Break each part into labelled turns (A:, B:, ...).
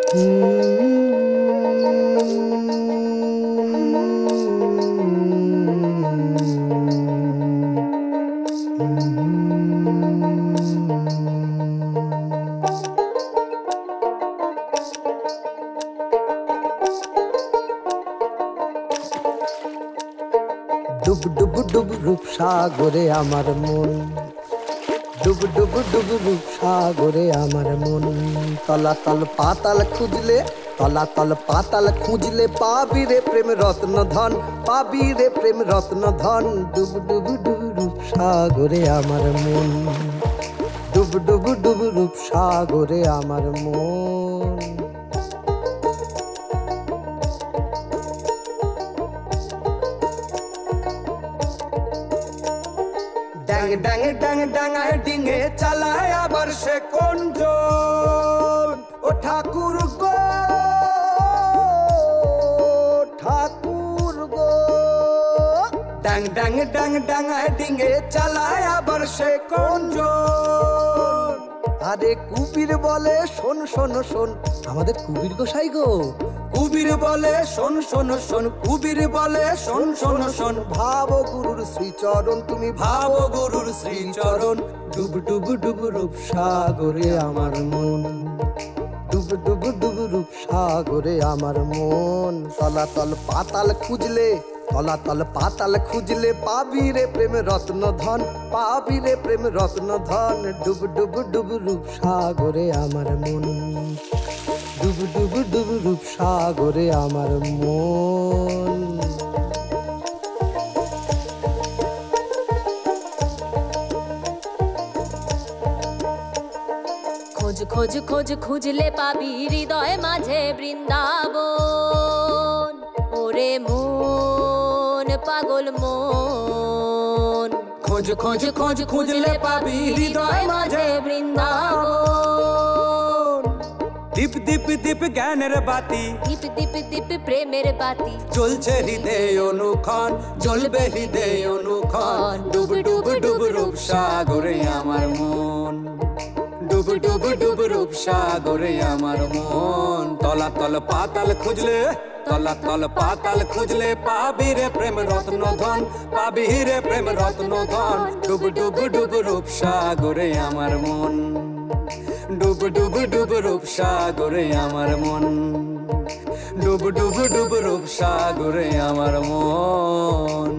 A: ডুব ডুব ডুব রূপ সাগরে আমার মন, ডুব ডুব ডুব রূপ সাগরে আমার মন। তলাতল পাতাল খুঁজলে, তলাতল পাতাল খুঁজলে পাবি রে প্রেম রত্ন ধন, পাবি রে প্রেম রত্ন ধন। ডুব ডুব ডুব রূপ সাগরে আমার মন, ডুব ডুব ডুব রূপ সাগরে আমার মন। ড্যাং ড্যাং ড্যাং ড্যাঙায় ডিঙে চালায় আবার সে কোন জন। ও ঠাকুর গো, ঠাকুর গো। ড্যাং ড্যাং ড্যাং ড্যাঙায় ডিঙে চালায় আবার সে কোন জন। আরে কুবির বলে শোন শোন শোন, আমাদের কুবির গোসাই গো। কুবির বলে শোন শোন শোন, কুবির বলে শোন শোন শোন। ভাব গুরুর শ্রীচরণ, তুমি ভাব গুরুর শ্রীচরণ। ডুব ডুব ডুব রূপ সাগরে আমার মন, ডুব ডুব ডুব রূপ সাগরে আমার মন। তলাতল পাতাল খুঁজলে, তলাতল পাতাল খুঁজলে পাবি রে প্রেম রত্ন ধন, পাবি রে প্রেম রত্ন ধন। ডুব ডুব ডুব রূপ সাগরে আমার মন, ডুব ডুব ডুব রূপ সাগরে আমার মন।
B: খোঁজ খোঁজ খোঁজ খুঁজলে পাবি হৃদয় মাঝে বৃন্দাবন। ওরে মন পাগল মন, খোঁজ খোঁজ খোঁজ খুঁজলে পাবি হৃদয় মাঝে বৃন্দাবন।
C: দীপ দীপ দীপ জ্ঞানের বাতি,
B: দীপ দীপ দীপ প্রেমের বাতি,
C: জ্বলছে হৃদয় অনুক্ষণ, জ্বলবে হৃদয় অনুক্ষণ। ডুব ডুব ডুব রূপ সাগরে আমার মন, ডুব ডুব ডুব রূপ সাগরে আমার মন। তলাতল পাতাল খুঁজলে, তলাতল পাতাল খুঁজলে পাবি রে প্রেম রত্ন ধন, পাবি রে প্রেম রত্ন ধন। ডুব ডুব ডুব রূপ সাগরে আমার মন, ডুব ডুব ডুব রূপ সাগরে আমার মন, ডুব ডুব ডুব রূপ সাগরে আমার মন।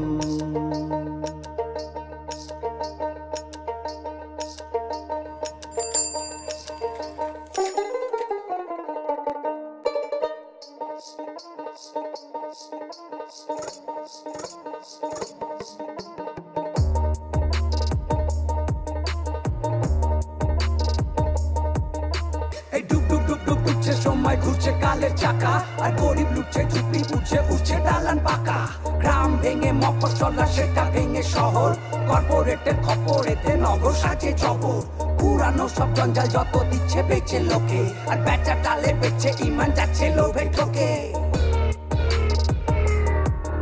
C: এই ডুব ডুব ডুব ডুব ডুবছে সময়, ঘুরছে কালের চাকা। আর গরিব লুটছে ঝুপড়ি উঠছে, উঠছে দালান পাকা। গ্রাম ভেঙে মফস্বল, সেটা ভেঙে শহর। কর্পোরেটের খপরেতে নগর সাজে জবর। পুরানো সব জঞ্জাল যত দিচ্ছে বেচে লোকে, আর বেচা টালে বেচে ইমান যাচ্ছে লোভে ঠকে।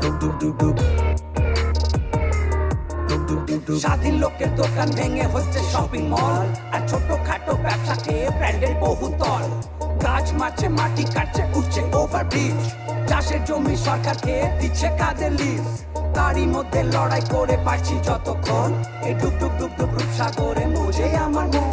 C: ডুব ডুব ডুব ডুব, স্বাধীন লোকের দোকান ভেঙে হচ্ছে শপিং মল। আর ছোট খাটো ব্যবসাকে ব্র্যান্ডের বহুতল। গাছ মারছে, মাটি কাটছে, উঠছে ওভারব্রিজ। চাষের জমি সরকারকে দিচ্ছে কাজের লিজ। তারই মধ্যে লড়াই করে পারছি যতক্ষণ। এই ডুব ডুব ডুব ডুব রূপ সাগরে মুঝে আমার মন।